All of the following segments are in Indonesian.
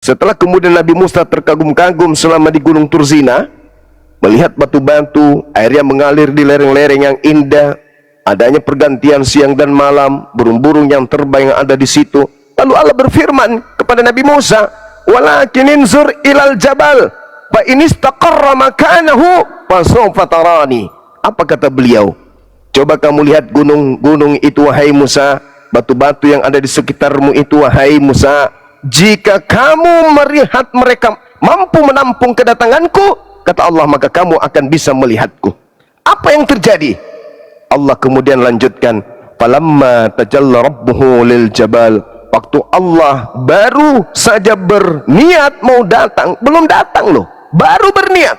Setelah kemudian Nabi Musa terkagum-kagum selama di Gunung Turzina, melihat batu-batu, air yang mengalir di lereng-lereng yang indah, adanya pergantian siang dan malam, burung-burung yang terbang yang ada di situ. Lalu Allah berfirman kepada Nabi Musa, "Walakin inzur ilal jabal, fa in istaqarra makanahu fa sawfa tarani." Apa kata beliau? Coba kamu lihat gunung-gunung itu wahai Musa, batu-batu yang ada di sekitarmu itu wahai Musa. Jika kamu melihat mereka mampu menampung kedatanganku, kata Allah, maka kamu akan bisa melihatku. Apa yang terjadi? Allah kemudian lanjutkan, falamma tajalla rabbuhu lil jabal, waktu Allah baru saja berniat mau datang, belum datang loh, baru berniat,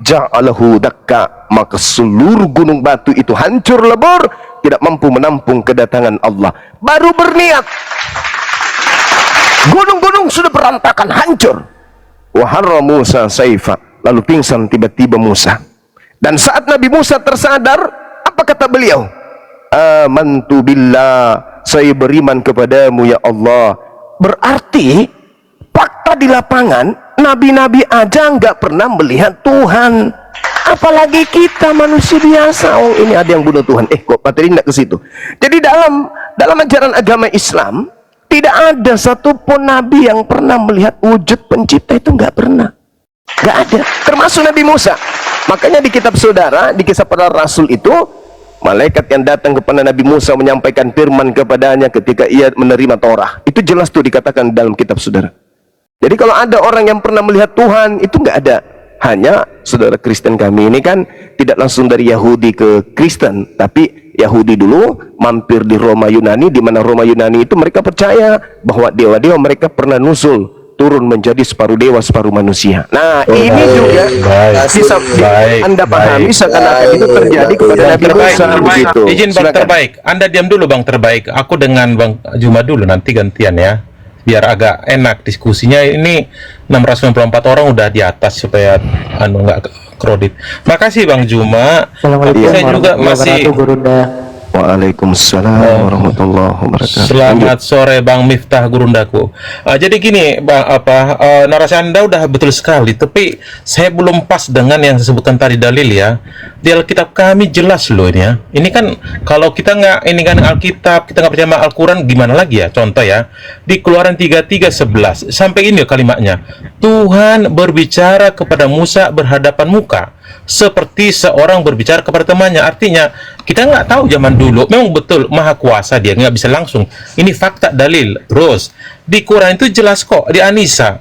ja'alahu dakka, maka seluruh gunung batu itu hancur lebur, tidak mampu menampung kedatangan Allah. Baru berniat, gunung-gunung sudah berantakan, hancur. Waharra Musa saifa, lalu pingsan tiba-tiba Musa. Dan saat Nabi Musa tersadar, apa kata beliau? Amantu billah, saya beriman kepadamu ya Allah. Berarti fakta di lapangan, nabi-nabi aja nggak pernah melihat Tuhan, apalagi kita manusia biasa. Oh, ini ada yang bunuh Tuhan, kok materi nggak ke situ. Jadi dalam ajaran agama Islam tidak ada satupun nabi yang pernah melihat wujud pencipta, itu nggak pernah, nggak ada, termasuk Nabi Musa. Makanya di kitab saudara, di kisah para rasul itu, malaikat yang datang kepada Nabi Musa menyampaikan firman kepadanya ketika ia menerima Torah, itu jelas tuh dikatakan dalam kitab saudara. Jadi kalau ada orang yang pernah melihat Tuhan, itu nggak ada. Hanya saudara Kristen kami ini kan tidak langsung dari Yahudi ke Kristen, tapi Yahudi dulu mampir di Roma Yunani, di mana Roma Yunani itu mereka percaya bahwa dewa-dewa mereka pernah nusul turun menjadi separuh dewa separuh manusia. Nah, ini juga bisa Anda pahami seakan-akan itu terjadi kepada Nabi Musa begitu. Izin Bang terbaik, Anda diam dulu Bang terbaik. Aku dengan Bang Juma dulu, nanti gantian ya, biar agak enak diskusinya. Ini 694 orang udah di atas supaya nggak kredit. Makasih Bang Juma. Saya juga masih. Waalaikumsalam warahmatullahi wabarakatuh. Selamat sore Bang Miftah Gurundaku. Jadi gini Bang, narasi Anda udah betul sekali, tapi saya belum pas dengan yang disebutkan tadi dalil ya. Di Alkitab kami jelas loh ini ya. Ini kan kalau kita nggak, ini kan Alkitab, kita nggak percaya sama Al-Quran, gimana lagi ya? Contoh ya, di Keluaran 33:11 sampai ini kalimatnya, Tuhan berbicara kepada Musa berhadapan muka, seperti seorang berbicara kepada temannya. Artinya kita nggak tahu zaman dulu, memang betul maha kuasa dia, nggak bisa langsung. Ini fakta dalil. Terus di Quran itu jelas kok, di Anisa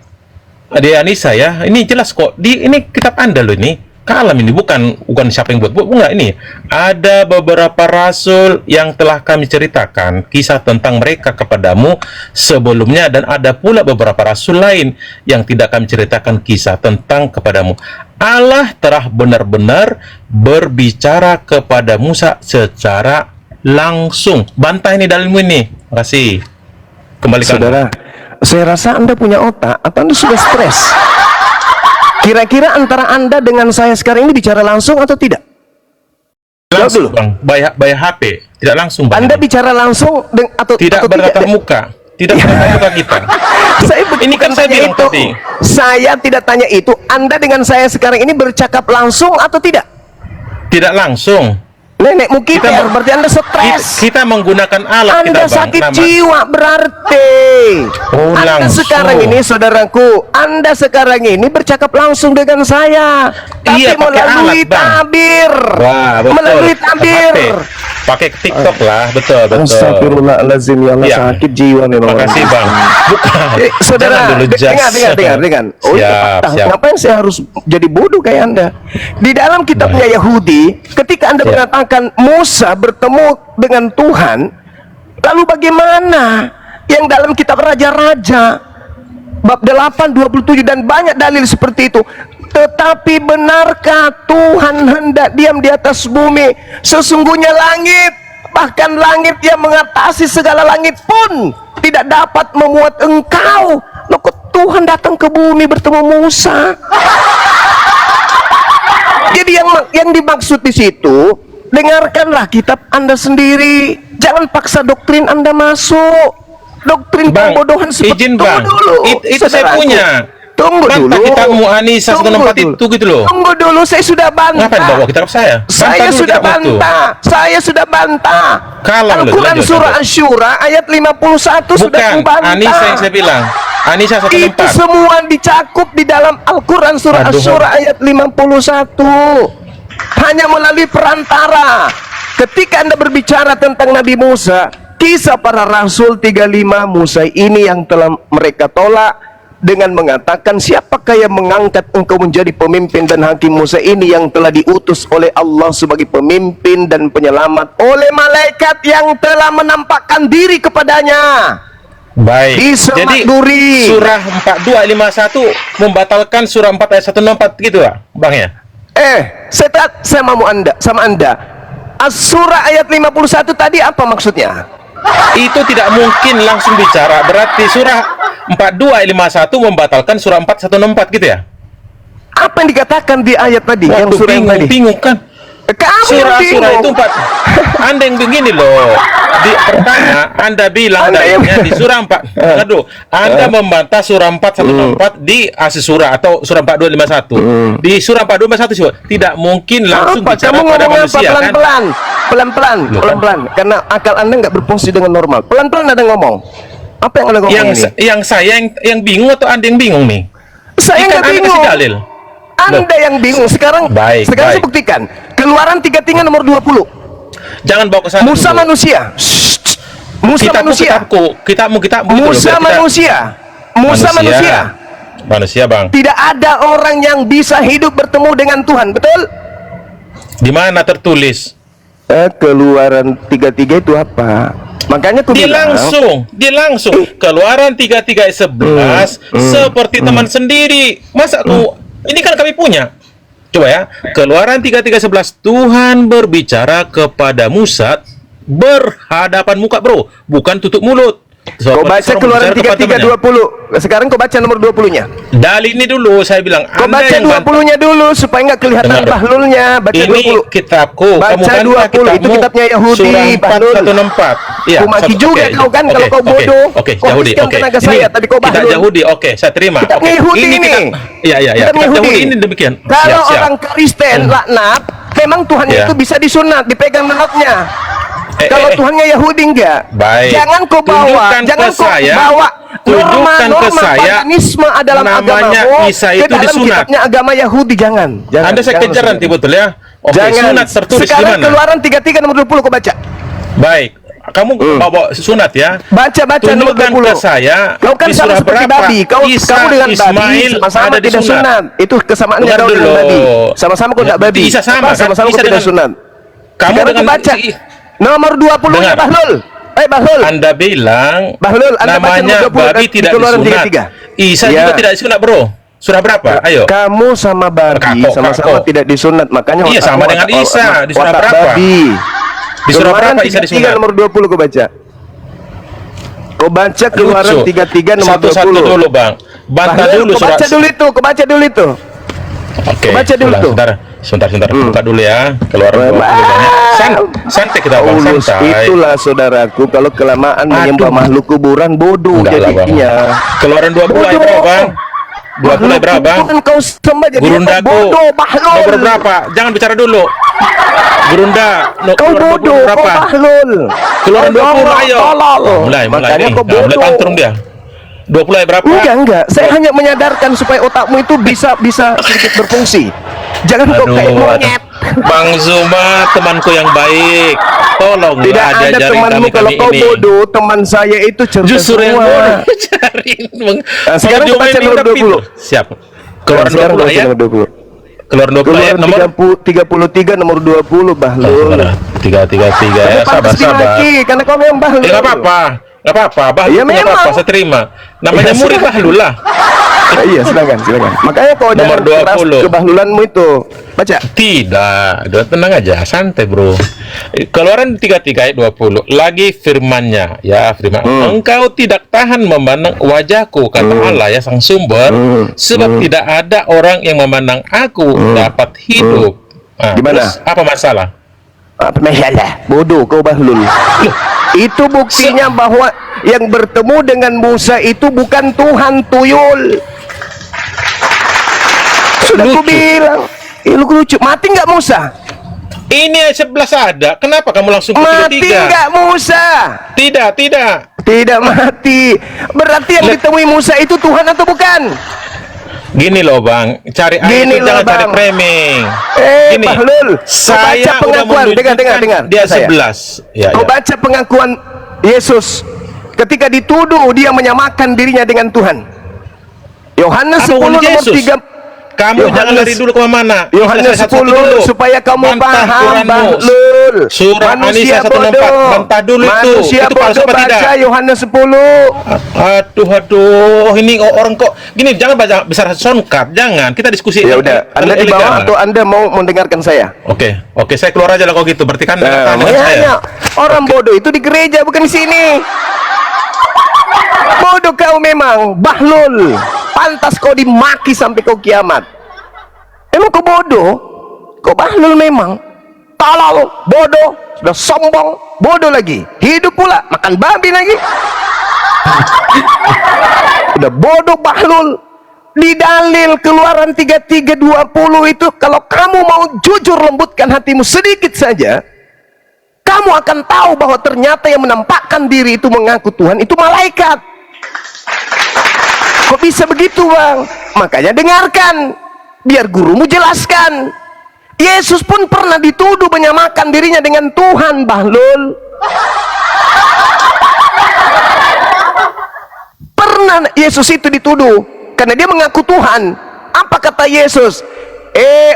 ya, ini jelas kok, ini kitab Anda loh, ini kalam, ini bukan siapa yang buat enggak. Ini ada beberapa rasul yang telah kami ceritakan kisah tentang mereka kepadamu sebelumnya, dan ada pula beberapa rasul lain yang tidak kami ceritakan kisah tentang kepadamu. Allah telah benar-benar berbicara kepada Musa secara langsung. Bantah ini dalilmu ini. Makasih. Kembalikan. Saudara, saya rasa Anda punya otak atau Anda sudah stres? Kira-kira antara Anda dengan saya sekarang ini bicara langsung atau tidak? Langsung Bang, bayar HP. Tidak langsung Bang. Anda bicara langsung atau tidak bertatap muka? Tidak bertatap muka kita. Ini kan saya bilang tadi. Saya tidak tanya itu. Anda dengan saya sekarang ini bercakap langsung atau tidak? Tidak langsung. Nenekmu kita berarti Anda stres. Kita menggunakan alat. Anda kita, sakit jiwa berarti. Anda sekarang ini, saudaraku, Anda sekarang ini bercakap langsung dengan saya, tapi melalui tabir. Wah, betul. Melalui tabir. Pakai TikTok lah, betul. Astagfirullahaladzim, ya Allah, sakit jiwa memang. Makasih Bang. Bukan. Saudara, dengar. Oh, siap. Ngapain saya harus jadi bodoh kayak Anda? Di dalam kitabnya Yahudi, ketika Anda mengatakan Musa bertemu dengan Tuhan, lalu bagaimana yang dalam kitab Raja-Raja bab 8:27 dan banyak dalil seperti itu? Tetapi benarkah Tuhan hendak diam di atas bumi? Sesungguhnya langit, bahkan langit yang mengatasi segala langit pun tidak dapat memuat engkau. Loh, kok Tuhan datang ke bumi bertemu Musa? Jadi yang dimaksud di situ, dengarkanlah kitab Anda sendiri. Jangan paksa doktrin Anda masuk. doktrin Bang, pembodohan seperti izin tunggu bang, dulu. itu saya saudaraku. punya. Tunggu Bantah dulu. kitabmu Anisa Tunggu 164 dulu. itu gitu loh. Tunggu dulu, saya sudah bantah. Ngapain bawa kitab saya? Saya dulu sudah kitabmu itu. bantah. Saya sudah bantah. Kalang loh, Al-Quran lanjut, surah lanjut. Asy-Syura ayat 51 sudah Bukan, kubantah. Anisa yang saya bilang. Anisa Itu 164. semua dicakup di dalam Al-Quran surah Aduh. Asy-Syura ayat 51. Hanya melalui perantara. Ketika Anda berbicara tentang Nabi Musa, kisah para rasul 35, Musa ini yang telah mereka tolak dengan mengatakan, siapakah yang mengangkat engkau menjadi pemimpin dan hakim? Musa ini yang telah diutus oleh Allah sebagai pemimpin dan penyelamat oleh malaikat yang telah menampakkan diri kepadanya. Baik. Di Semak Jadi Duri. surah 4251 membatalkan surah 4 ayat 164 gitu ya, Bang ya? Saya mau sama Anda. Surah ayat 51 tadi apa maksudnya? Itu tidak mungkin langsung bicara. Berarti surah 42 ayat 51 membatalkan surah 4 164 gitu ya? Apa yang dikatakan di ayat tadi? yang Waduh, surah yang tadi? bingung kan? Kamu yang Surah-surah bingung. itu 4. Anda yang begini loh. Pertama, Anda bilang Anda yang- dalilnya di surah 4. Aduh, Anda membantah surah 4 164 di asas surah atau surah 4251. Di surah 4251 juga tidak mungkin langsung Apa? bicara Kamu pada ngomong apa? manusia kan? Pelan-pelan. Pelan-pelan. Loh, kan? Pelan-pelan. Karena akal Anda nggak berfungsi dengan normal. Pelan-pelan Anda ngomong. Apa yang Anda ngomong ini? Yang saya yang bingung atau Anda yang bingung nih? Saya Ini kan nggak Anda bingung. kasih dalil. Anda yang bingung. Sekarang Baik, saya baik. buktikan. Keluaran 33 nomor 20. Jangan bawa ke sana. Musa dulu. manusia. Musa manusia. Kitabmu gitu loh, Musa biar kita- manusia. Musa manusia. Manusia, Bang. Tidak ada orang yang bisa hidup bertemu dengan Tuhan, betul? Di mana tertulis? Keluaran 33 itu apa? Makanya aku Dia bilang, langsung. Keluaran 33 ayat 11 seperti teman sendiri. Masa aku ini kan kami punya. Coba ya. Keluaran 33 ayat 11 Tuhan berbicara kepada Musa berhadapan muka, Bro, bukan tutup mulut. kau baca Keluaran Bicara kepada 33 temannya. 20. Sekarang kau baca nomor 20-nya. Dalil ini dulu saya bilang. Kau Anda baca yang bantah. 20-nya dulu supaya nggak kelihatan Dengar. bahlulnya. Baca Ini 20. kitabku. Baca Kamu kan 20, itu kitabnya Yahudi, Surah 4 bahlul. 164. Iya. Aku maki juga kau kan kalau kau bodoh. Oke, Kau Yahudi. habiskan Oke. tenaga saya, tapi kau Kitab bahlul. Yahudi. Oke, saya terima. Kitabnya Oke. Yahudi ini. Iya, iya, iya. Kitabnya Kitab Yahudi Yahudi. ini demikian. Kalau Siap, siap. orang Kristen laknat, memang Tuhannya Ya. itu bisa disunat, dipegang menatnya. Eh, Kalau eh, eh. Tuhannya Yahudi enggak. Baik. Jangan kau bawa, Tunjukkan jangan ke kau saya, bawa tunjukkan ke norma-norma saya paganisme adalam namanya agamamu Isa ke itu dalam disunat. kitabnya agama Yahudi. Jangan. Anda saya kejar jangan. nanti betul ya. Oke, Jangan. sunat tertulis di Sekarang mana? Keluaran 33 nomor 20 kau baca. Baik. Kamu bawa sunat ya. Baca nomor Tunjukkan 20. ke saya Kau kan di sama surah seperti berapa babi. Kau Isa, dengan babi Ismail sama-sama ada di tidak sunat. Itu kesamaannya Dengar kau dengan dulu. babi. Sama-sama kau tidak babi. Isa sama, kan? Sama-sama Isa kau tidak dengan- sunat. Kamu Sekarang dengan kau baca nomor 20-nya Dengar. Bahlul. Bahlul. Anda bilang Bahlul, Anda baca namanya nomor 20 babi di tidak Keluaran disunat. 33. Isa Ya. juga tidak disunat, Bro. Surah berapa? Ayo. Kamu sama babi Kako, sama-sama kako. tidak disunat, makanya Iya, otakmu sama dengan Isa. Di surah otak berapa? babi. Di surah Keluaran berapa Isa 33 disunat? nomor 20 kau baca. Kau baca Keluaran Lucu. 33 nomor 20. Satu-satu dulu, Bang. Bantah Bahlul, dulu kau baca dulu itu, kau baca dulu itu. Oke. Baca dulu tuh. Sebentar. Buka dulu ya. Keluaran 20 banyak. Santai kita, Bang. Paulus, Santai. itulah saudaraku, kalau kelamaan menyembah Aduh. makhluk kuburan bodoh Enggak lah, Bang. jadinya. Keluaran 20 ayat berapa, Bang? 20 ayat berapa, Bang? Bukan kau sembah jadi Gurundaku. bodoh, bahlul. Nomor berapa? Jangan bicara dulu. Gurunda. Kau Keluaran 20 bodoh, kau berapa? bahlul. Keluaran Kau 20, ayo. tolol. Mulai. Makanya nih. kau Mulai bodoh. pantrum dia. 20 ayat berapa? Enggak. Saya hanya menyadarkan supaya otakmu itu bisa sedikit berfungsi. Jangan kau kayak monyet. Bang Zuma, temanku yang baik. Tolong Tidak ada ajarin temanmu kalau kami kau ini. bodoh, teman saya itu cerdas Justru yang semua. bodoh cariin. Nah, sekarang kita baca nomor 20. Siap. Keluaran Sekarang 20 baca ayat. nomor 20. Keluaran 20 ayat Keluaran nomor 33 nomor 20 bahlul. 333 ya, Tapi pantas sabar. dimaki karena kau memang bahlul. Enggak apa-apa. Enggak apa-apa. Bahlul Ya, enggak memang. apa-apa, saya terima. Namanya Ya, murid silakan. Bahlul lah. Iya, silakan. Makanya kau Nomor jangan keras 20. kebahlulanmu itu. Baca. Tidak, tenang aja, santai bro. Keluaran 33 ayat 20. Lagi firmannya, ya firman. Engkau tidak tahan memandang wajahku, kata Allah ya sang sumber. Sebab tidak ada orang yang memandang aku dapat hidup. Nah, Gimana? terus apa masalah? Apa masalah? Bodoh kau bahlul. Itu buktinya bahwa yang bertemu dengan Musa itu bukan Tuhan, tuyul. Sudah Lucu. ku bilang. Lu lucu. Mati nggak Musa? Ini ayat 11 ada. Kenapa kamu langsung ke Mati 33? nggak Musa? Tidak, tidak. Tidak mati. Berarti yang ditemui Musa itu Tuhan atau bukan? Gini loh bang, cari ayat Gini itu loh, jangan cari Bang. framing. Gini, Bahlul, Saya baca pengakuan, dengar dia saya. 11. Ya, Kau ya. baca pengakuan Yesus ketika dituduh dia menyamakan dirinya dengan Tuhan. Yohanes Apa 10 hubungan nomor Yesus? 3. Kamu jangan lari dulu kemana-mana. Yohanes 10 supaya kamu paham, Bahlul. Surah Manusia An-Nisa 164. bodoh. Bantah dulu Manusia itu palsu bodoh, apa tidak? baca Yohanes 10. Aduh, ini orang kok gini, jangan baca besar songkap, jangan. Kita diskusi. Ya udah, Anda di bawah elegan. atau Anda mau mendengarkan saya? Oke, saya keluar aja lah kalau gitu. Berarti kan Nah, dengan saya. makanya orang bodoh itu di gereja bukan di sini. Bodoh kau memang, Bahlul. Pantas kau dimaki sampai kau kiamat. Emang kau bodoh? Kau Bahlul memang. Tolol, bodoh, sudah sombong, bodoh lagi. Hidup pula, makan babi lagi. Udah bodoh Bahlul. Di dalil Keluaran 33:20 itu, kalau kamu mau jujur lembutkan hatimu sedikit saja, kamu akan tahu bahwa ternyata yang menampakkan diri itu mengaku Tuhan itu malaikat. Kok bisa begitu bang? Makanya dengarkan, biar gurumu jelaskan. Yesus pun pernah dituduh menyamakan dirinya dengan Tuhan, Bahlul. Pernah Yesus itu dituduh karena dia mengaku Tuhan. Apa kata Yesus?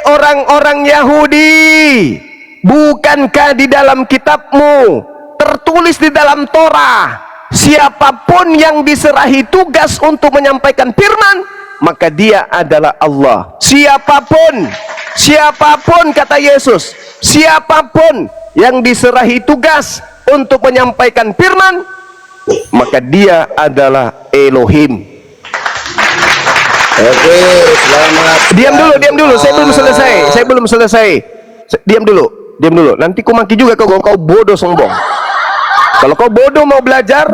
Orang-orang Yahudi, bukankah di dalam kitabmu tertulis di dalam Torah, siapapun yang diserahi tugas untuk menyampaikan firman, maka dia adalah Allah. Siapapun kata Yesus, siapapun yang diserahi tugas untuk menyampaikan firman, maka dia adalah Elohim. Oke, selamat. Diam dulu, saya belum selesai. Diam dulu. Nanti ku maki juga kau bodoh sombong. Kalau kau bodoh mau belajar,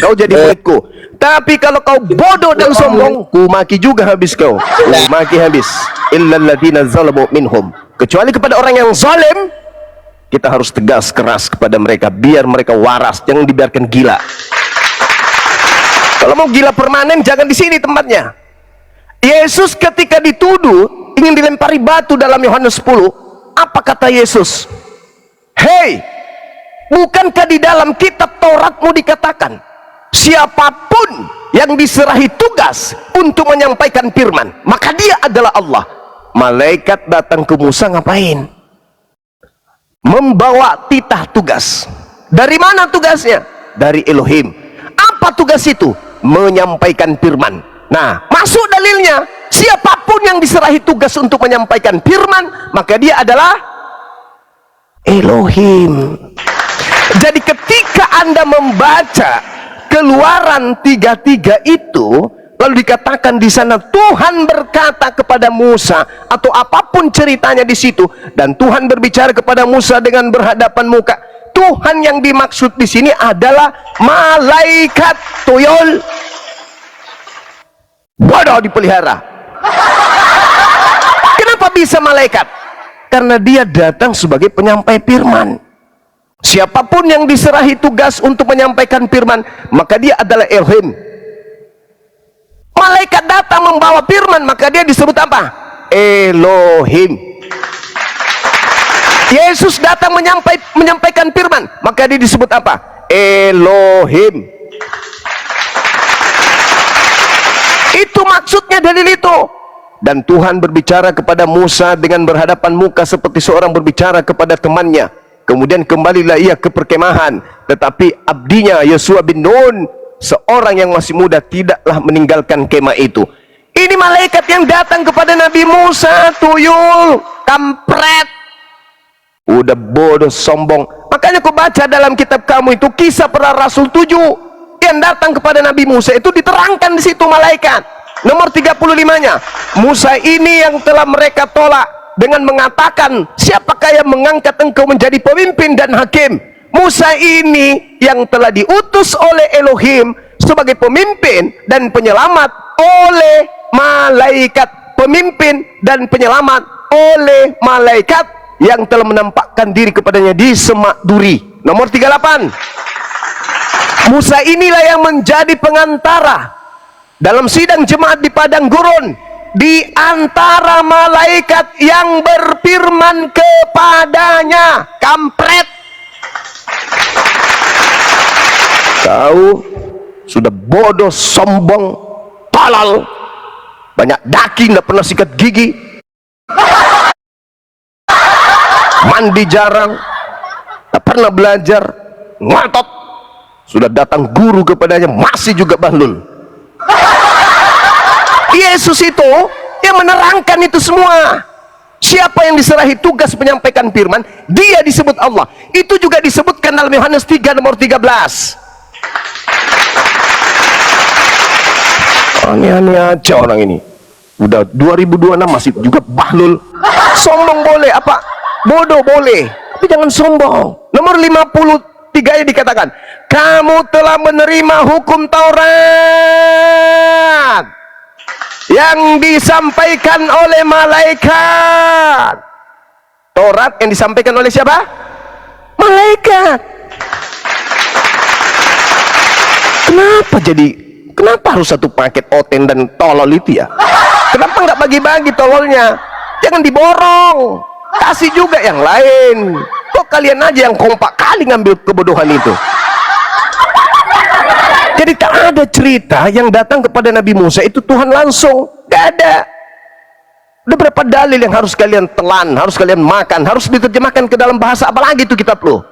kau jadi muridku. Tapi kalau kau bodoh dan sombong, ku maki juga habis kau. Ku maki habis. Illal ladzina zalamu minhum. Kecuali kepada orang yang zalim, kita harus tegas keras kepada mereka biar mereka waras, jangan dibiarkan gila. Kalau mau gila permanen, jangan di sini tempatnya. Yesus ketika dituduh ingin dilempari batu dalam Yohanes 10, apa kata Yesus? Hei, bukankah di dalam kitab Tauratmu dikatakan, siapapun yang diserahi tugas untuk menyampaikan firman, maka dia adalah Allah. Malaikat datang ke Musa ngapain? Membawa titah tugas. Dari mana tugasnya? Dari Elohim. Apa tugas itu? Menyampaikan firman. Nah, masuk dalilnya, siapapun yang diserahi tugas untuk menyampaikan firman, maka dia adalah Elohim. Jadi ketika Anda membaca Keluaran 33 itu, lalu dikatakan di sana Tuhan berkata kepada Musa, atau apapun ceritanya di situ, dan Tuhan berbicara kepada Musa dengan berhadapan muka. Tuhan yang dimaksud di sini adalah malaikat, tuyul. Bodoh dipelihara. Kenapa bisa malaikat? Karena dia datang sebagai penyampai firman. Siapapun yang diserahi tugas untuk menyampaikan firman, maka dia adalah Elohim. Malaikat datang membawa firman, maka dia disebut apa? Elohim. Yesus datang menyampaikan firman, maka dia disebut apa? Elohim. Itu maksudnya dalil itu. Dan Tuhan berbicara kepada Musa dengan berhadapan muka seperti seorang berbicara kepada temannya. Kemudian kembalilah ia ke perkemahan, tetapi abdinya Yosua bin Nun, seorang yang masih muda, tidaklah meninggalkan kemah itu. Ini malaikat yang datang kepada Nabi Musa, tuyul, kampret. Udah bodoh, sombong. Makanya kau baca dalam kitab kamu itu Kisah Para Rasul 7 yang datang kepada Nabi Musa, itu diterangkan di situ malaikat. Nomor 35-nya, Musa ini yang telah mereka tolak dengan mengatakan, siapakah yang mengangkat engkau menjadi pemimpin dan hakim? Musa ini yang telah diutus oleh Elohim sebagai pemimpin dan penyelamat oleh malaikat, pemimpin dan penyelamat oleh malaikat yang telah menampakkan diri kepadanya di semak duri. Nomor 38, Musa inilah yang menjadi pengantara dalam sidang jemaat di padang gurun di antara malaikat yang berfirman kepadanya. Kampret, kau sudah bodoh, sombong, tolol, banyak daki, tidak pernah sikat gigi, mandi jarang, tak pernah belajar, ngotot. Sudah datang guru kepadanya, masih juga bahlul. Yesus itu yang menerangkan itu semua. Siapa yang diserahi tugas menyampaikan firman, dia disebut Allah. Itu juga disebutkan dalam Yohanes 3 nomor 13. Aneh-aneh aja orang ini. Udah 2026 masih juga bahlul. Sombong boleh, apa bodoh boleh, tapi jangan sombong. Nomor 53 dikatakan, kamu telah menerima hukum Taurat yang disampaikan oleh malaikat. Taurat yang disampaikan oleh siapa? Malaikat. Kenapa harus satu paket oten dan tolol itu ya? Kenapa nggak bagi-bagi tololnya? Jangan diborong, kasih juga yang lain. Kok kalian aja yang kompak kali ngambil kebodohan itu? Jadi tak ada cerita yang datang kepada Nabi Musa itu Tuhan langsung, gak ada. Udah berapa dalil yang harus kalian telan, harus kalian makan, harus diterjemahkan ke dalam bahasa apa lagi itu kitab lo?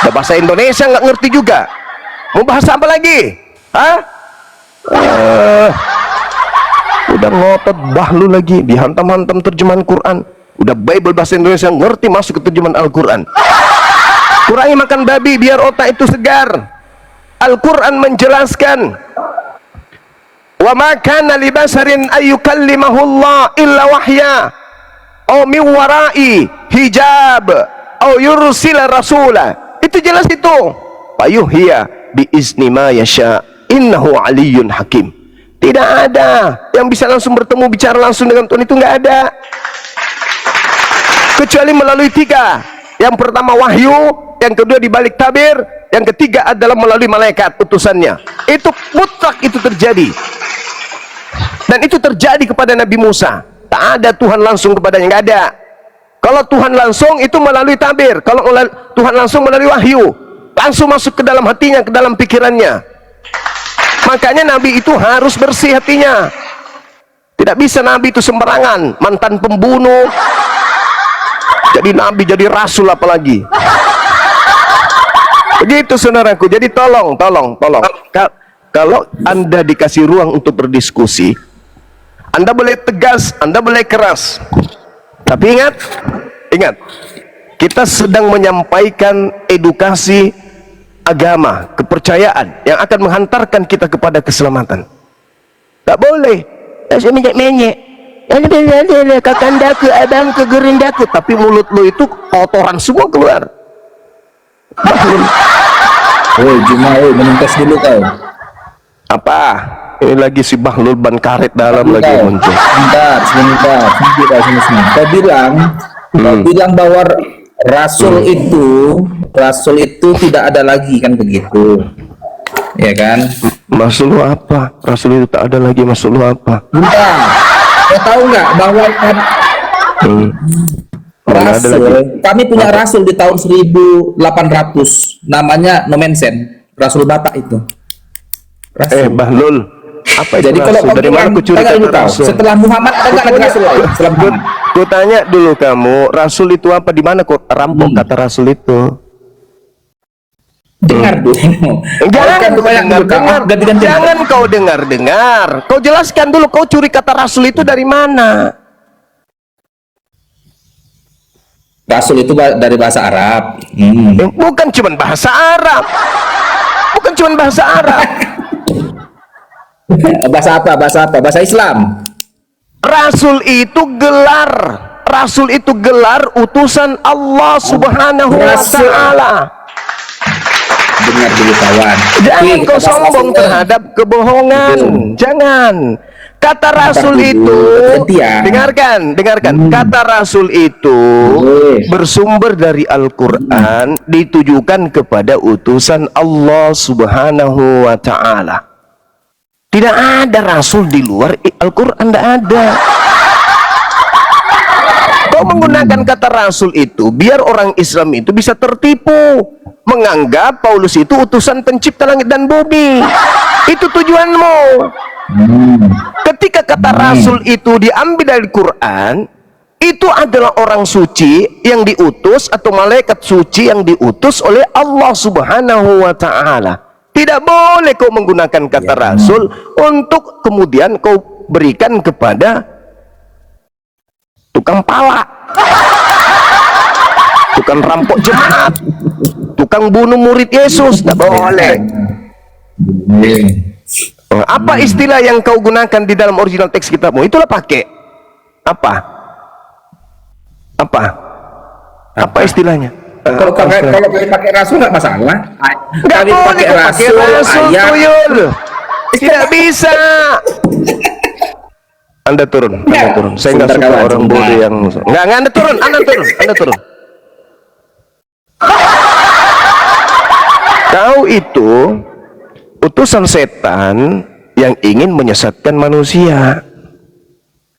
Udah bahasa Indonesia nggak ngerti juga, mau bahasa apa lagi? Hah? Udah ngotot bahlu lagi, dihantam-hantam terjemahan Quran. Udah Bible bahasa Indonesia ngerti, masuk ke terjemahan Al-Quran. Kurangi makan babi biar otak itu segar. Al-Quran menjelaskan, wa ma kana li basarin ayyukallimahullah illa wahya aw min wara'i hijab aw yursila rasula. Itu jelas itu. Fayuhya bi izni ma yasha innahu aliyyun hakim. Tidak ada yang bisa langsung bertemu bicara langsung dengan Tuhan, itu nggak ada, kecuali melalui 3. Yang pertama wahyu, yang kedua dibalik tabir, yang ketiga adalah melalui malaikat utusannya. Itu mutlak, itu terjadi, dan itu terjadi kepada Nabi Musa. Tak ada Tuhan langsung kepadanya, nggak ada. Kalau Tuhan langsung itu melalui tabir, kalau Tuhan langsung melalui wahyu, langsung masuk ke dalam hatinya, ke dalam pikirannya. Makanya Nabi itu harus bersih hatinya. Tidak bisa Nabi itu sembarangan, mantan pembunuh jadi Nabi, jadi Rasul apalagi. Begitu saudaraku. Jadi tolong. Kalau Anda dikasih ruang untuk berdiskusi, Anda boleh tegas, Anda boleh keras. Tapi ingat, kita sedang menyampaikan edukasi agama, kepercayaan yang akan menghantarkan kita kepada keselamatan. Tak boleh menyek-menyek, kakandaku, abangku, gerindaku, tapi mulut lu itu kotoran semua keluar. Woi Juma, menintas dulu kau. Apa? Ini lagi si Bahlul ban karet dalam lagi muncul. Sebentar. Kau bilang bahwa Rasul itu tidak ada lagi, kan begitu, ya kan? Maksud lu apa? Rasul itu tak ada lagi, maksud lu apa? Bentar, kau tahu nggak bahwa Rasul, kami punya Rasul di tahun 1800, namanya Nomensen, Rasul Batak itu. Rasul. Bahlul, apa itu? Jadi kalau dari mana aku curi kata Rasul? Setelah Muhammad ada nggak lagi Rasul? Setelah Muhammad. Ku tanya dulu kamu, Rasul itu apa? Di mana kok rampok kata Rasul itu? Dengar dulu. Jangan kau dengar. Kau jelaskan dulu, kau curi kata Rasul itu dari mana? Rasul itu dari bahasa Arab. Bukan cuma bahasa Arab. Bahasa apa? Bahasa Islam. Rasul itu gelar utusan Allah Subhanahu wa taala. dengar dulu kawan. Jangan Oke, kau kita bahas sombong rasulnya. terhadap kebohongan. Betul. Jangan. Kata Rasul dulu, itu, gantian. dengarkan. Kata Rasul itu Boleh. bersumber dari Al-Quran, ditujukan kepada utusan Allah Subhanahu wa Ta'ala. Tidak ada Rasul di luar Al-Quran, tidak ada. Kau menggunakan kata Rasul itu biar orang Islam itu bisa tertipu, menganggap Paulus itu utusan pencipta langit dan bumi. Itu tujuanmu. Ketika kata Rasul itu diambil dari Quran, itu adalah orang suci yang diutus atau malaikat suci yang diutus oleh Allah Subhanahu wa Ta'ala. Tidak boleh kau menggunakan kata Rasul untuk kemudian kau berikan kepada tukang pala, tukang rampok jemaat, tukang bunuh murid Yesus. Tidak boleh. Apa istilah yang kau gunakan di dalam original teks kitabmu? Itulah pakai. Apa istilahnya? Kalau pakai rasul nggak masalah. Nggak Kami boleh kau pakai rasul, ayat. tuyul. Tidak bisa. Anda turun. Saya nggak Sebentar, suka kawan, orang sebentar. bodoh yang nggak. Anda turun. Kau itu utusan setan yang ingin menyesatkan manusia.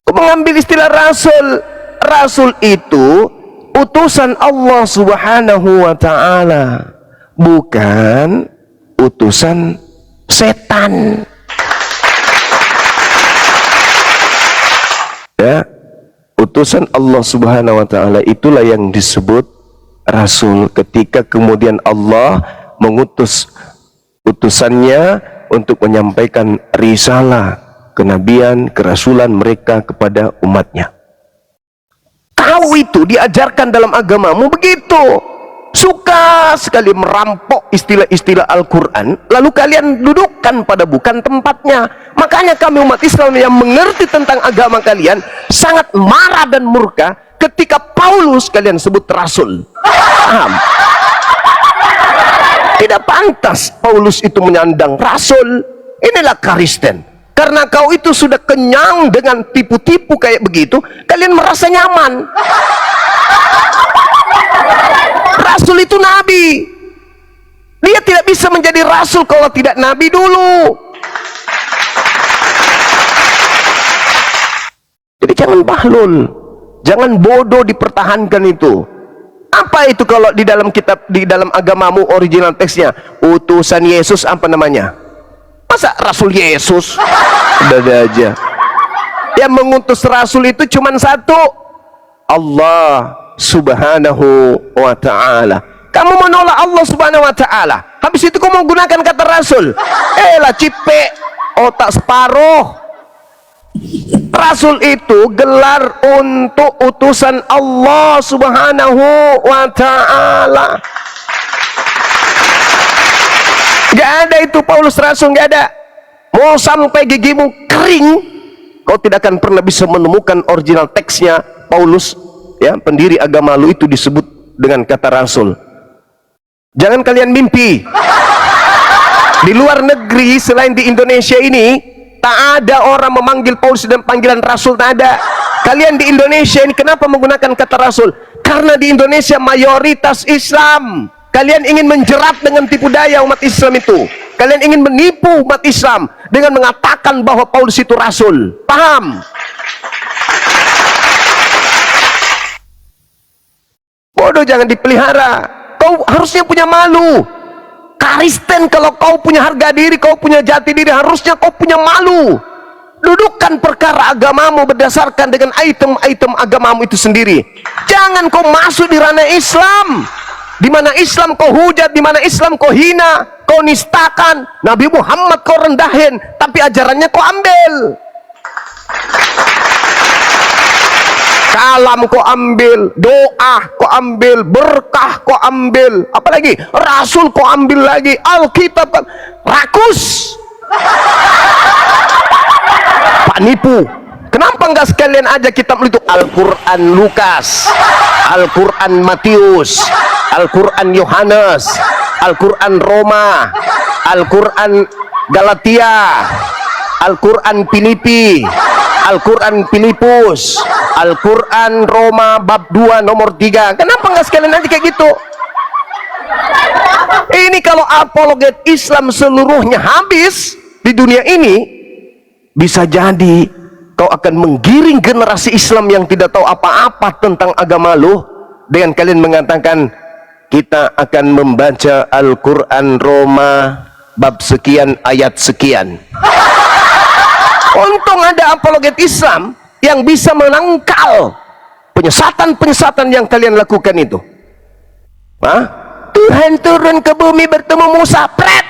Kau mengambil istilah rasul. Rasul itu utusan Allah Subhanahu wa Ta'ala, bukan utusan setan. Ya, utusan Allah Subhanahu wa Ta'ala itulah yang disebut rasul. Ketika kemudian Allah mengutus utusannya untuk menyampaikan risalah, kenabian, kerasulan mereka kepada umatnya. Kau itu diajarkan dalam agamamu begitu. Suka sekali merampok istilah-istilah Al-Quran, lalu kalian dudukkan pada bukan tempatnya. Makanya kami umat Islam yang mengerti tentang agama kalian sangat marah dan murka ketika Paulus kalian sebut rasul. Paham? Tidak pantas Paulus itu menyandang rasul. Inilah Kristen. Karena kau itu sudah kenyang dengan tipu-tipu kayak begitu, kalian merasa nyaman. Rasul itu nabi. Dia tidak bisa menjadi rasul kalau tidak nabi dulu. Jadi jangan bahlul, jangan bodoh dipertahankan itu. Apa itu kalau di dalam kitab, di dalam agamamu original teksnya utusan Yesus apa namanya? Masa rasul Yesus? Ada aja. Yang mengutus rasul itu cuma satu, Allah Subhanahu wa Ta'ala. Kamu menolak Allah Subhanahu wa Ta'ala, habis itu kamu menggunakan kata rasul. Lah cipe, otak separuh. Rasul itu gelar untuk utusan Allah Subhanahu wa Ta'ala. Gak ada itu Paulus rasul, gak ada. Mau sampai gigimu kering, kau tidak akan pernah bisa menemukan original teksnya Paulus, ya, pendiri agama lu itu disebut dengan kata rasul. Jangan kalian mimpi. Di luar negeri selain di Indonesia ini tak ada orang memanggil Paulus dan panggilan rasul, tak ada. Kalian di Indonesia ini kenapa menggunakan kata rasul? Karena di Indonesia mayoritas Islam. Kalian ingin menjerat dengan tipu daya umat Islam itu. Kalian ingin menipu umat Islam dengan mengatakan bahwa Paulus itu rasul. Paham? Bodoh jangan dipelihara. Kau harusnya punya malu. Kristen, kalau kau punya harga diri, kau punya jati diri, harusnya kau punya malu. Dudukkan perkara agamamu berdasarkan dengan item-item agamamu itu sendiri. Jangan kau masuk di ranah Islam, di mana Islam kau hujat, di mana Islam kau hina, kau nistakan. Nabi Muhammad kau rendahin, tapi ajarannya kau ambil. Kalam kau ambil, doa kau ambil, berkah kau ambil, apalagi rasul kau ambil lagi, Alkitab kau rakus. Pak nipu. Kenapa enggak sekalian aja kitab itu Al-Quran Lukas, Al-Quran Matius, Al-Quran Yohanes, Al-Quran Roma, Al-Quran Galatia, Al-Quran Filipi, Al-Quran Filipus, Al-Quran Roma bab 2 nomor 3. Kenapa nggak sekalian aja kayak gitu? Ini kalau apologet Islam seluruhnya habis di dunia ini, bisa jadi kau akan menggiring generasi Islam yang tidak tahu apa-apa tentang agama lu dengan kalian mengatakan kita akan membaca Al-Quran Roma bab sekian ayat sekian. Untung ada apologet Islam yang bisa menangkal penyesatan-penyesatan yang kalian lakukan itu. Hah? Tuhan turun ke bumi bertemu Musa, pret.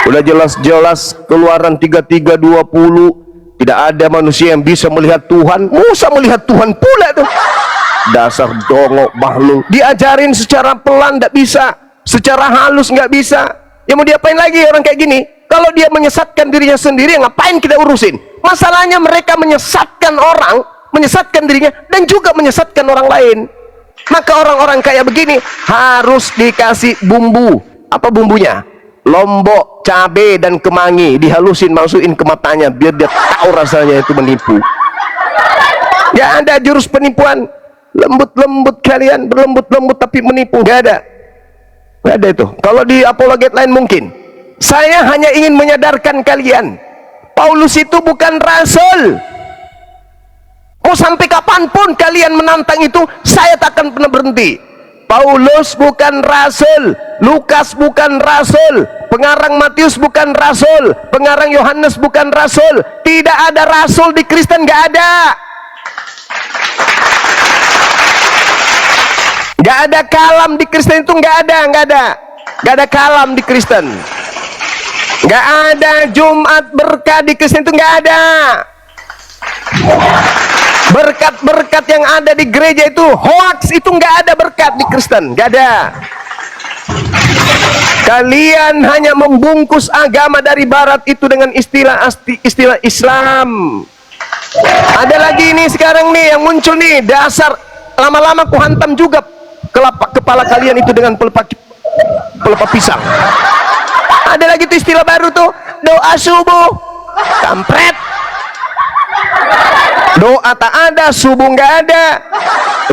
Udah jelas-jelas Keluaran 33:20, tidak ada manusia yang bisa melihat Tuhan. Musa melihat Tuhan pula tuh. Dasar dongok bahlul. Diajarin secara pelan tidak bisa, secara halus nggak bisa. Ya mau diapain lagi orang kayak gini? Kalau dia menyesatkan dirinya sendiri, ngapain kita urusin? Masalahnya mereka menyesatkan orang, menyesatkan dirinya, dan juga menyesatkan orang lain. Maka orang-orang kayak begini harus dikasih bumbu. Apa bumbunya? Lombok, cabai, dan kemangi. Dihalusin, masukin ke matanya biar dia tahu rasanya itu menipu. Gak ada jurus penipuan. Lembut-lembut kalian, berlembut-lembut tapi menipu. Gak ada. Gak ada itu. Kalau di apologet lain mungkin. Saya hanya ingin menyadarkan kalian, Paulus itu bukan rasul. Mau sampai kapanpun kalian menantang itu, saya tak akan pernah berhenti. Paulus bukan rasul, Lukas bukan rasul, pengarang Matius bukan rasul, pengarang Yohanes bukan rasul. Tidak ada rasul di Kristen, gak ada. Gak ada kalam di Kristen itu, gak ada. Gak ada kalam di Kristen. Gak ada Jumat berkah di Kristen itu, gak ada. Berkat-berkat yang ada di gereja itu hoax, itu nggak ada berkat di Kristen, nggak ada. Kalian hanya membungkus agama dari Barat itu dengan istilah Islam. Ada lagi ini sekarang nih yang muncul nih, dasar lama-lama ku hantam juga kepala kalian itu dengan pelepah pisang. Ada lagi tuh istilah baru tuh, doa subuh, kampret. Doa tak ada, subuh nggak ada,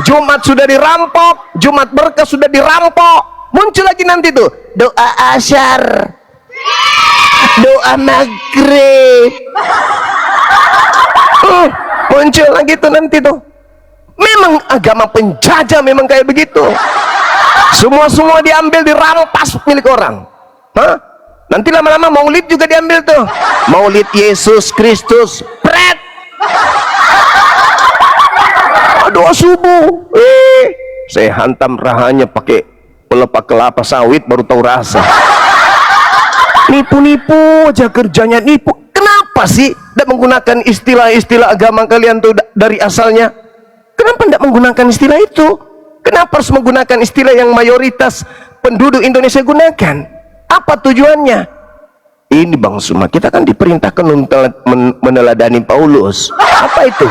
Jumat sudah dirampok, Jumat berkah sudah dirampok. Muncul lagi nanti tuh doa asyar, doa maghrib. Muncul lagi tuh nanti tuh. Memang agama penjajah, memang kayak begitu. Semua diambil, dirampas milik orang. Hah? Nanti lama-lama maulid juga diambil tuh, maulid Yesus Kristus, pret. Doa subuh, saya hantam rahanya pakai pelepah kelapa sawit baru tahu rasa. Nipu-nipu aja kerjanya, nipu. Kenapa sih tidak menggunakan istilah-istilah agama kalian tuh dari asalnya? Kenapa tidak menggunakan istilah itu? Kenapa harus menggunakan istilah yang mayoritas penduduk Indonesia gunakan? Apa tujuannya? Ini Bang Suma, kita kan diperintahkan untuk meneladani Paulus. Apa itu?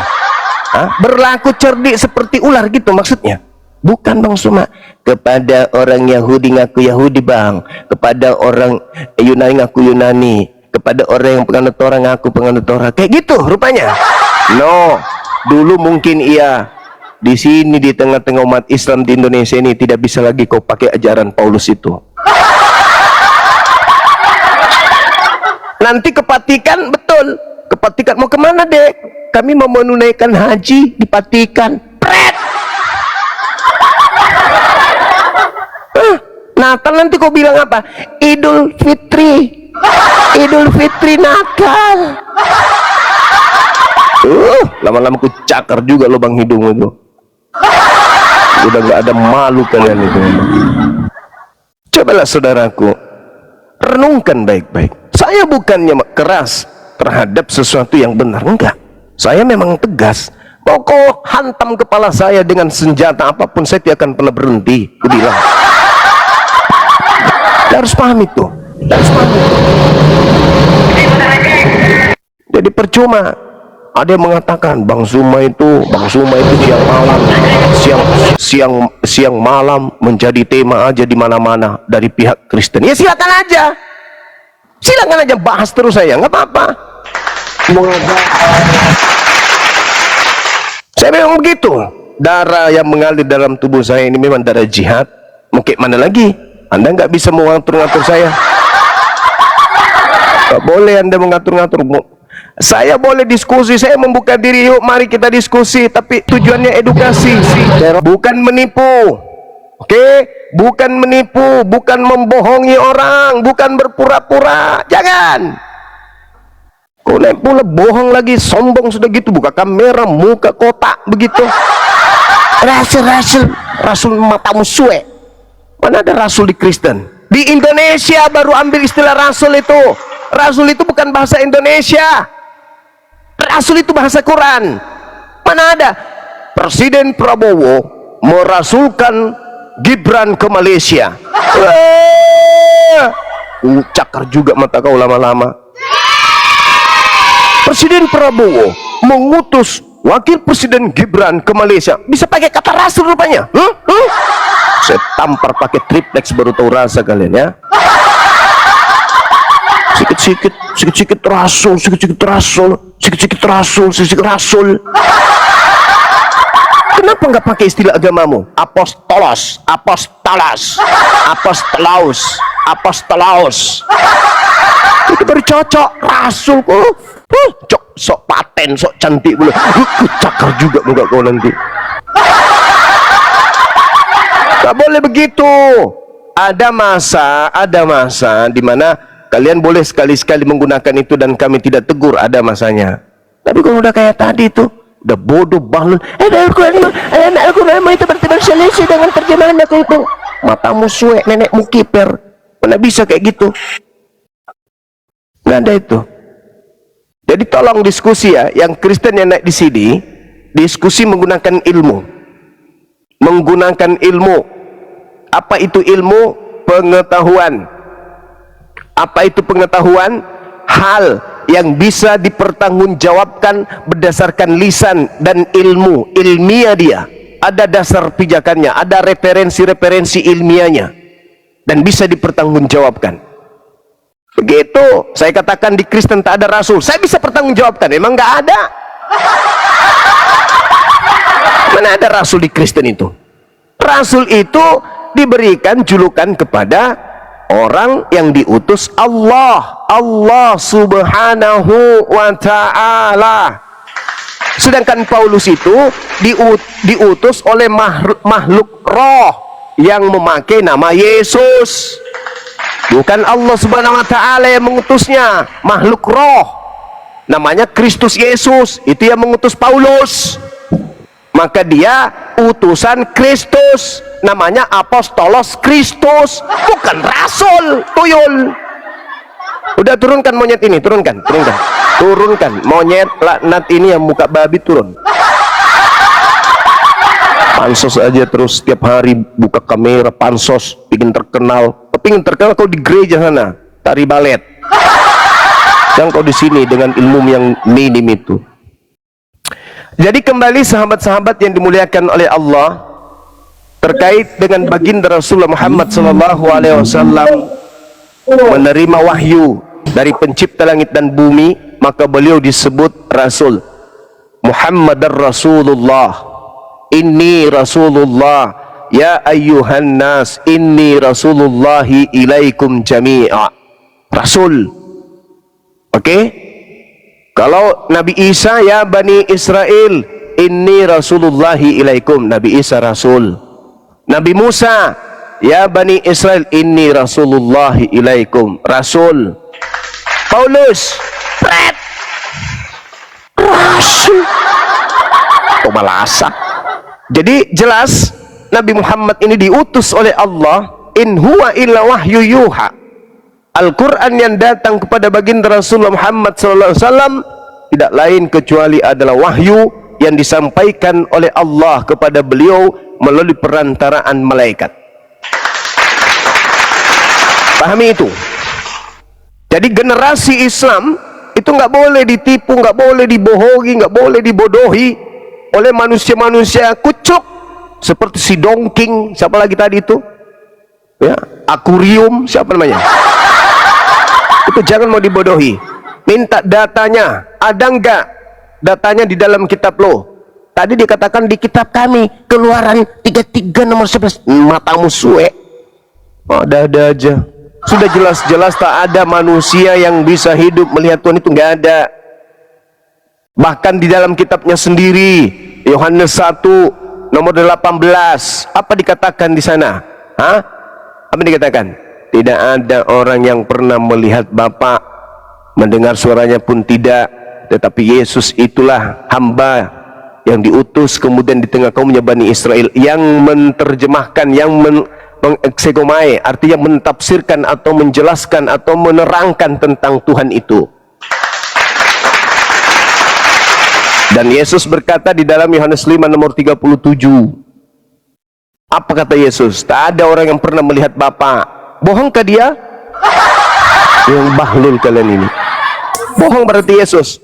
Berlaku cerdik seperti ular gitu maksudnya? Bukan Bang Suma. Kepada orang Yahudi ngaku Yahudi Bang, kepada orang Yunani ngaku Yunani, kepada orang yang penganut Torah ngaku penganut Torah, kayak gitu rupanya. No, dulu mungkin iya. Di sini di tengah-tengah umat Islam di Indonesia ini tidak bisa lagi kau pakai ajaran Paulus itu. Nanti kepatikan, betul. Kepatikan mau kemana dek? Kami mau menunaikan haji di Patikan. Pret. Natal nanti kau bilang apa? Idul Fitri. Idul Fitri Natal. Lama-lama ku cakar juga lubang hidung itu. Udah nggak ada malu kalian itu. Cobalah saudaraku, renungkan baik-baik. Saya bukannya keras terhadap sesuatu yang benar, enggak. Saya memang tegas. Mau kau hantam kepala saya dengan senjata apapun, saya tidak akan pernah berhenti. Aku bilang. Harus paham itu. Harus paham itu. Jadi percuma Ada yang mengatakan Bang Zuma itu siang malam, siang malam menjadi tema aja di mana-mana dari pihak Kristen. Ya silakan aja bahas terus, saya nggak apa-apa. Saya memang begitu. Darah yang mengalir dalam tubuh saya ini memang darah jihad. Mau kayak mana lagi? Anda nggak bisa mengatur-ngatur saya. Nggak boleh Anda mengatur-ngatur. Saya boleh diskusi, saya membuka diri, yuk mari kita diskusi, tapi tujuannya edukasi, bukan menipu. Oke? Bukan menipu, bukan membohongi orang, bukan berpura-pura. Jangan. Kau naik pula bohong lagi, sombong sudah gitu, buka kamera, muka kotak begitu. Rasul matamu suwe. Mana ada rasul di Kristen? Di Indonesia baru ambil istilah rasul itu. Rasul itu bukan bahasa Indonesia. Rasul itu bahasa Quran. Mana ada Presiden Prabowo merasulkan Gibran ke Malaysia? Cakar juga mata kau lama-lama. Presiden Prabowo mengutus Wakil Presiden Gibran ke Malaysia. Bisa pakai kata rasul rupanya. Saya tampar pakai triplex baru tahu rasa kalian ya. Sikit-sikit rasul, rasul. Kenapa nggak pakai istilah agamamu? Apostolos. Itu baru cocok. Rasul kok. Sok paten, sok cantik pula. Cakar juga muka kau nanti. Gak boleh begitu. Ada masa di mana kalian boleh sekali-sekali menggunakan itu dan kami tidak tegur, ada masanya. Tapi kalau udah kayak tadi tuh, udah bodoh bahlul. Al-Quran itu berselisih dengan terjemahan aku itu. Matamu suwe, nenekmu kiper. Mana bisa kayak gitu? Nggak ada itu. Jadi tolong diskusi ya, yang Kristen yang naik di sini, diskusi menggunakan ilmu. Menggunakan ilmu. Apa itu ilmu? Pengetahuan. Apa itu pengetahuan? Hal yang bisa dipertanggungjawabkan berdasarkan lisan dan ilmu, ilmiah dia. Ada dasar pijakannya, ada referensi-referensi ilmiahnya, dan bisa dipertanggungjawabkan. Begitu saya katakan di Kristen tak ada rasul, saya bisa pertanggungjawabkan. Emang nggak ada? Mana ada rasul di Kristen itu? Rasul itu diberikan julukan kepada orang yang diutus Allah subhanahu wa ta'ala. Sedangkan Paulus itu diutus oleh makhluk roh yang memakai nama Yesus. Bukan Allah subhanahu wa ta'ala yang mengutusnya, makhluk roh namanya Kristus Yesus, itu yang mengutus Paulus. Maka dia utusan Kristus, namanya apostolos Kristus, bukan rasul tuyul. Udah turunkan monyet ini, turunkan monyet laknat ini yang muka babi, turun. Pansos aja terus setiap hari buka kamera, pansos, bikin terkenal kau di gereja sana tari balet, jangan kau di sini dengan ilmu yang minim itu. Jadi kembali sahabat-sahabat yang dimuliakan oleh Allah, terkait dengan baginda Rasulullah Muhammad SAW menerima wahyu dari pencipta langit dan bumi, maka beliau disebut Rasul. Muhammadar Rasulullah, inni Rasulullah, ya ayyuhan nas, inni Rasulullahi ilaikum jami'a. Rasul. Oke? Kalau Nabi Isa, ya Bani Israel, inni Rasulullahi ilaikum. Nabi Isa Rasul. Nabi Musa, ya Bani Israel, inni Rasulullahi ilaikum. Rasul. Paulus, Rasul. Pemalasa. Jadi jelas Nabi Muhammad ini diutus oleh Allah. In huwa illa wahyu yuha. Al-Quran yang datang kepada baginda Rasulullah Muhammad SAW tidak lain kecuali adalah wahyu yang disampaikan oleh Allah kepada beliau melalui perantaraan malaikat. Pahami itu. Jadi generasi Islam Itu nggak boleh ditipu, nggak boleh dibohongi, nggak boleh dibodohi oleh manusia-manusia kucuk seperti si Dongking, siapa lagi tadi itu? Ya, Akuarium, siapa namanya? Itu jangan mau dibodohi. Minta datanya, ada nggak datanya di dalam kitab lo? Tadi dikatakan di kitab kami, Keluaran 33 nomor 11. Matamu suwe. Oh, ada aja. Sudah jelas-jelas tak ada manusia yang bisa hidup melihat Tuhan, itu nggak ada. Bahkan di dalam kitabnya sendiri, Yohanes 1 nomor 18, apa dikatakan di sana? Hah? Apa dikatakan? Tidak ada orang yang pernah melihat Bapa, mendengar suaranya pun tidak, tetapi Yesus itulah hamba yang diutus kemudian di tengah kaumnya Bani Israel, yang menerjemahkan, yang mengeksekomai, artinya mentafsirkan atau menjelaskan atau menerangkan tentang Tuhan itu. Dan Yesus berkata di dalam Yohanes 5 nomor 37, apa kata Yesus? Tak ada orang yang pernah melihat Bapa. Bohongkah dia? Yang bahlul kalian ini. Bohong berarti Yesus.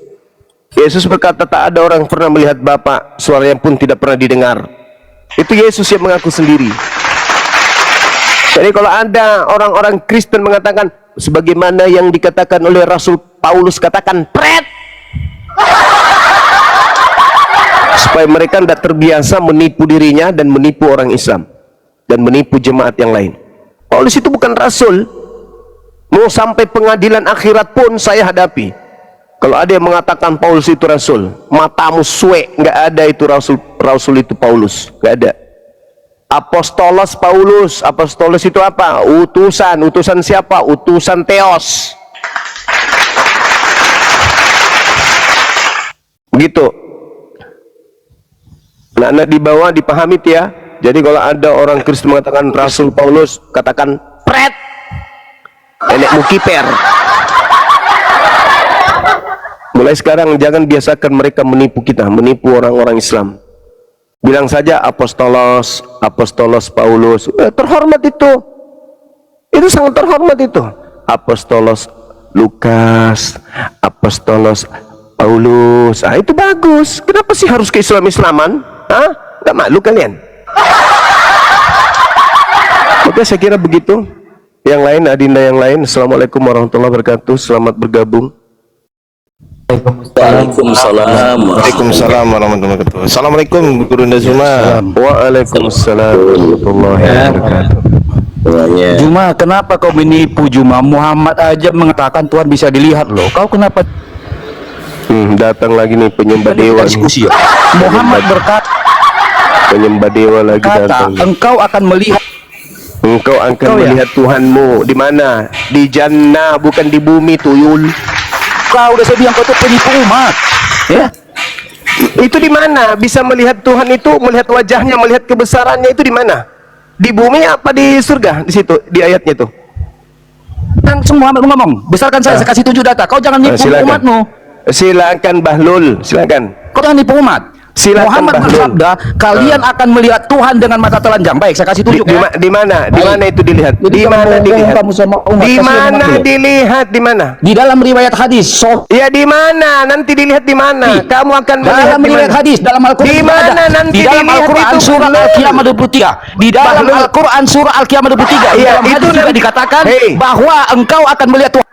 Yesus berkata tak ada orang yang pernah melihat Bapa, suaranya pun tidak pernah didengar. Itu Yesus yang mengaku sendiri. Jadi kalau ada orang-orang Kristen mengatakan sebagaimana yang dikatakan oleh Rasul Paulus, katakan pret, supaya mereka tidak terbiasa menipu dirinya dan menipu orang Islam dan menipu jemaat yang lain. Paulus itu bukan rasul. Mau sampai pengadilan akhirat pun saya hadapi. Kalau ada yang mengatakan Paulus itu rasul, matamu suwe, nggak ada itu rasul itu Paulus, nggak ada. Apostolos Paulus, apostolos itu apa? Utusan siapa? Utusan Theos. Begitu. Anak-anak di bawah dipahami ya. Jadi kalau ada orang Kristen mengatakan Rasul Paulus, katakan pret, nenekmu kiper. Mulai sekarang jangan biasakan mereka menipu kita, menipu orang-orang Islam. Bilang saja apostolos Paulus. Terhormat itu. Itu sangat terhormat itu. Apostolos Lukas, apostolos Paulus. Ah, itu bagus. Kenapa sih harus ke Islam-Islaman? Hah? Gak malu kalian? Oke, saya kira begitu. Yang lain, adinda yang lain. Assalamualaikum warahmatullahi wabarakatuh. Selamat bergabung. Waalaikumsalam. Waalaikumsalam warahmatullahi wabarakatuh. Assalamualaikum Guru Nazuma. Waalaikumsalam warahmatullahi wabarakatuh. Juma, kenapa kau menipu Juma? Muhammad aja mengatakan Tuhan bisa dilihat loh. Kau kenapa datang lagi nih penyembah dewa diskusi? Muhammad berkata, penyembah dewa lagi datang. Engkau akan melihat. Engkau akan melihat Tuhanmu di mana? Di jannah, bukan di bumi, tuyul. Kau udah saya bilang kau tuh penipu umat. Ya. Itu di mana? Bisa melihat Tuhan itu, melihat wajahnya, melihat kebesarannya itu di mana? Di bumi apa di surga? Di situ, di ayatnya itu. Langsung Muhammad ngomong, besarkan saya kasih 7 data. Kau jangan nipu umatmu. Silakan Bahlul, silakan. Kau jangan nipu umat. Silakan Muhammad Bahlul. bersabda, kalian akan melihat Tuhan dengan mata telanjang. Baik, saya kasih tunjuk. Di mana? Di mana itu dilihat? Di mana dilihat? Di mana dilihat? Di mana? Di dalam riwayat hadis. Ya di mana? Nanti dilihat di mana? Kamu akan melihat Dalam di riwayat mana? hadis, dalam Al-Quran Di juga mana ada. nanti Di dalam dilihat Al-Quran itu, surah Bahlul? Al-Qiyamah 23. Di dalam Bahlul. Al-Quran surah Al-Qiyamah 23. Di Iya, dalam itu hadis juga nanti- dikatakan Hei. bahwa engkau akan melihat Tuhan.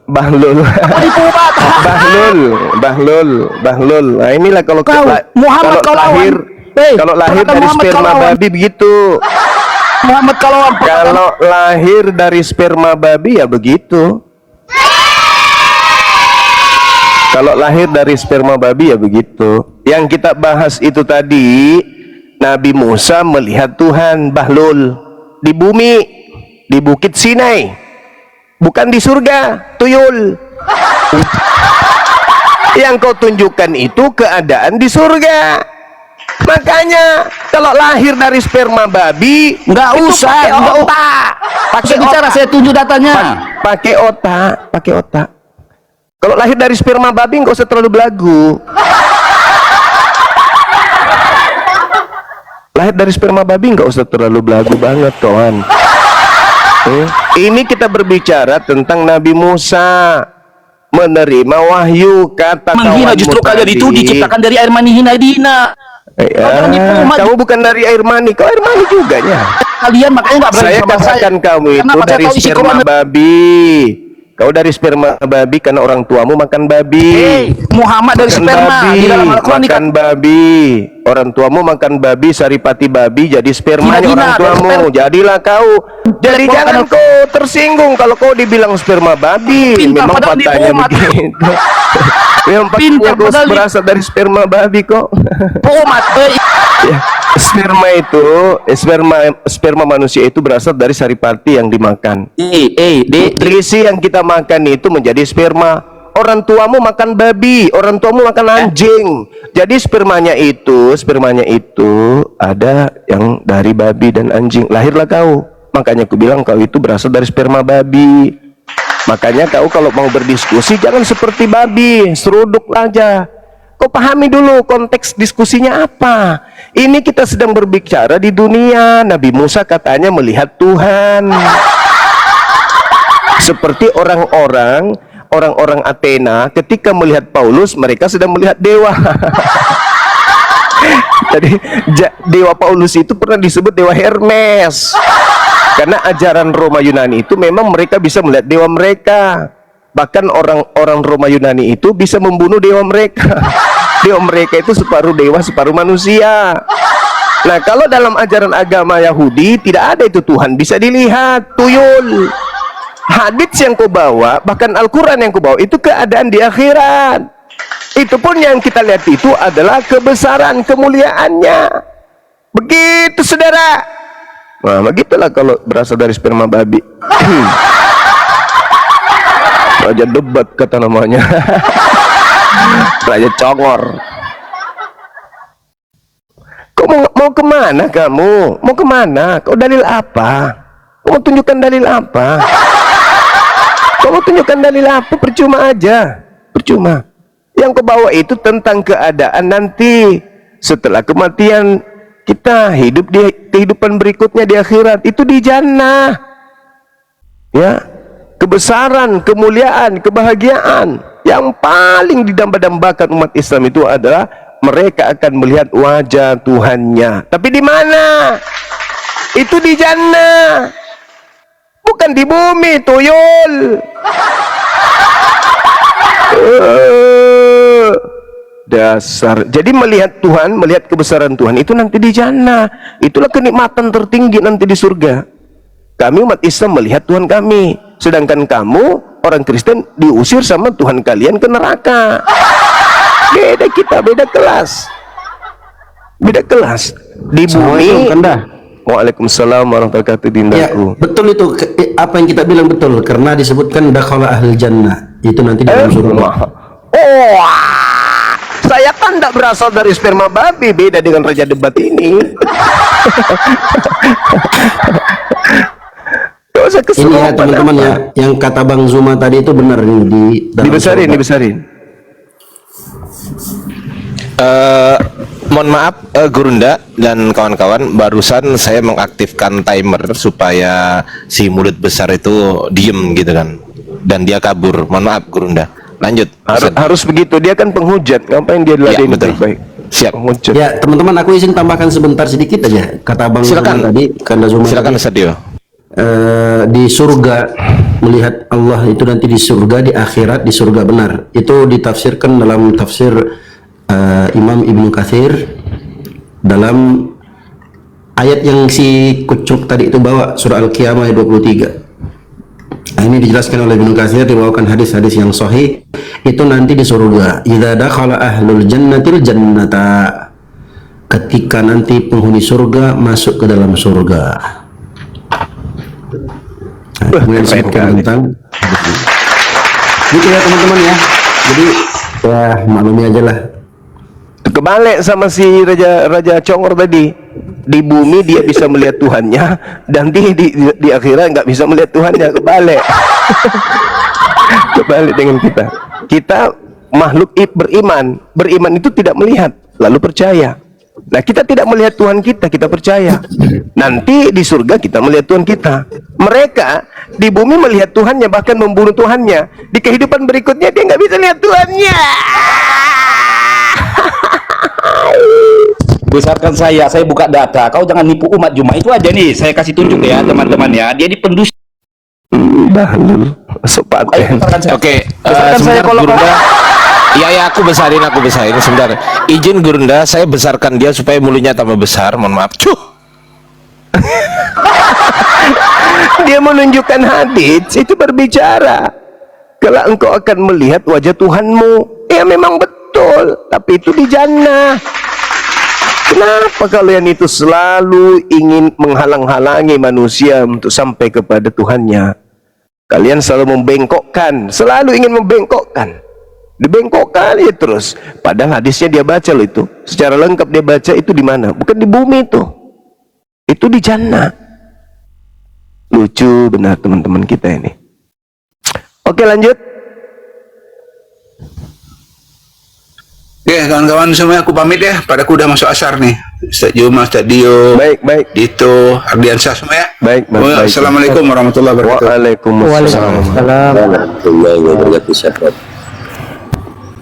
Bahlul. Penipu umat. Bahlul. Nah, inilah kalau Kau, Muhammad kau lawan. lahir, Hei, kalau lahir perkataan dari Muhammad kau sperma lawan. babi begitu. Muhammad kalau Kalau lahir dari sperma babi ya begitu. Kalau lahir dari sperma babi ya begitu. Yang kita bahas itu tadi, Nabi Musa melihat Tuhan, Bahlul, di bumi, di Bukit Sinai, bukan di surga, tuyul. Yang kau tunjukkan itu keadaan di surga. Makanya kalau lahir dari sperma babi, nggak itu usah, pakai nggak otak. Pakai bicara, saya tunjuk datanya. Pakai otak. Kalau lahir dari sperma babi nggak usah terlalu belagu. Lahir dari sperma babi nggak usah terlalu belagu banget, kawan. Ini kita berbicara tentang Nabi Musa menerima wahyu, kata Menghina kawanmu justru kalian tadi. itu diciptakan dari air mani hina. Kamu bukan dari air mani, kau air mani juga ya. Kalian makanya nggak berani Saya sama katakan kamu itu Kenapa saya dari tahu isi sperma Quran? babi. Kau dari sperma babi karena orang tuamu makan babi. Muhammad dari Makan sperma babi, di dalam Al-Quran makan babi. Orang tuamu makan babi, saripati babi, jadi spermanya Gina-gina, orang tuamu. dari Jadilah kau. Jadi Dari jangan Quran. kau tersinggung kalau kau dibilang sperma babi. Pintar Memang padahal faktanya diumat. begitu. Memang faktanya Pintar kau padahal berasal dari sperma babi kok. Umat Ya, sperma itu, sperma manusia itu berasal dari saripati yang dimakan. Nutrisi yang kita makan itu menjadi sperma. Orang tuamu makan babi, orang tuamu makan anjing. Jadi spermanya itu ada yang dari babi dan anjing. Lahirlah kau. Makanya aku bilang kau itu berasal dari sperma babi. Makanya kau kalau mau berdiskusi jangan seperti babi, seruduk aja. Kau pahami dulu konteks diskusinya apa. Ini kita sedang berbicara di dunia. Nabi Musa katanya melihat Tuhan. Seperti orang-orang Athena ketika melihat Paulus, mereka sedang melihat dewa. Jadi dewa Paulus itu pernah disebut dewa Hermes. Karena ajaran Roma Yunani itu memang mereka bisa melihat dewa mereka. Bahkan orang-orang Roma Yunani itu bisa membunuh dewa mereka. Dewa mereka itu separuh dewa, separuh manusia. Nah, kalau dalam ajaran agama Yahudi tidak ada itu, Tuhan bisa dilihat, tuyul. Hadits yang kau bawa, bahkan Al-Quran yang kau bawa, itu keadaan di akhirat. Itu pun yang kita lihat itu adalah kebesaran, kemuliaannya. Begitu, saudara. Nah, begitulah kalau berasal dari sperma babi. Raja debat kata namanya. Raja congor. Kau mau kemana kamu? Mau kemana? Kau dalil apa? Kau mau tunjukkan dalil apa? Kau mau tunjukkan dalil apa? Percuma aja. Percuma. Yang kau bawa itu tentang keadaan nanti. Setelah kematian kita hidup di kehidupan berikutnya di akhirat. Itu di jannah. Ya. Kebesaran, kemuliaan, kebahagiaan yang paling didamba-dambakan umat Islam itu adalah mereka akan melihat wajah Tuhannya. Tapi di mana? Itu di jannah, bukan di bumi, tuyul. Dasar. Jadi melihat Tuhan, melihat kebesaran Tuhan itu nanti di jannah. Itulah kenikmatan tertinggi nanti di surga. Kami umat Islam melihat Tuhan kami, sedangkan kamu orang Kristen diusir sama Tuhan kalian ke neraka. Beda kita, beda kelas. Beda kelas. Di bumi. Waalaikumsalam warahmatullahi wabarakatuh, Ya, dindaku. betul itu. Apa yang kita bilang betul, karena disebutkan dakhala ahlul jannah. Itu nanti di dalam surga. Oh, saya kan tidak berasal dari sperma babi, beda dengan raja debat ini. Gak usah Ini ya keserupan teman-teman apa. ya, yang kata Bang Zuma tadi itu benar nih di dalam Dibesarin, surga. dibesarin. Mohon maaf Gurunda dan kawan-kawan, barusan saya mengaktifkan timer supaya si mulut besar itu diem gitu kan, dan dia kabur. Mohon maaf Gurunda, lanjut. Harus begitu, dia kan penghujat, ngapain dia Ya, diladenin betul. baik-baik. Siap. Penghujat. Ya teman-teman, aku izin tambahkan sebentar sedikit aja. Kata Bang Silakan. Zuma tadi, Kanda Zuma Silakan tadi, Ustaz Dio. di surga, melihat Allah itu nanti di surga, di akhirat di surga benar. Itu ditafsirkan dalam tafsir Imam Ibnu Katsir dalam ayat yang si kucuk tadi itu bawa, surah Al-Qiyamah ayat 23. Nah, ini dijelaskan oleh Ibnu Katsir, dibawakan hadis-hadis yang sahih. Itu nanti di surga. Idza dakhala ahlul jannatil jannata, ketika nanti penghuni surga masuk ke dalam surga. Nah, kemudian keren sebutkan kali. tentang hadis ini. Gitu ya teman-teman ya. Jadi ya maklumi aja lah. Kebalik sama si raja congor tadi. Di bumi dia bisa melihat Tuhannya, dan di akhirat nggak bisa melihat Tuhannya. Kebalik. Kebalik dengan kita. Kita makhluk beriman. Beriman itu tidak melihat, lalu percaya. Nah, kita tidak melihat Tuhan kita, kita percaya. Nanti di surga kita melihat Tuhan kita. Mereka di bumi melihat Tuhannya, bahkan membunuh Tuhannya. Di kehidupan berikutnya dia nggak bisa lihat Tuhannya. Besarkan saya buka data. Kau jangan nipu umat Juma. Itu aja nih, saya kasih tunjuk ya teman-teman ya. Dia di pendusta. Bahlul, sepaten. Oke, Besarkan saya sebentar kalau Gurunda. Ya, aku besarin sebentar. Izin Gurunda, saya besarkan dia supaya mulutnya tambah besar. Mohon maaf. Cuh. Dia menunjukkan hadits itu berbicara. Kalau engkau akan melihat wajah Tuhanmu, ya memang betul. Tapi itu di jannah. Kenapa kalian itu selalu ingin menghalang-halangi manusia untuk sampai kepada Tuhannya? Kalian selalu membengkokkan, selalu ingin membengkokkan. Dibengkokkan ya terus. Padahal hadisnya dia baca loh itu. Secara lengkap dia baca itu di mana? Bukan di bumi itu. Itu di jannah. Lucu benar teman-teman kita ini. Oke, lanjut. Oke, kawan-kawan semua, aku pamit ya. Padaku udah masuk asar nih. Ustaz Juma, Ustaz Dio, Baik. Dito, Ardiansyah semua ya. Baik. Assalamualaikum warahmatullahi wabarakatuh. Waalaikumsalam. warahmatullahi wabarakatuh.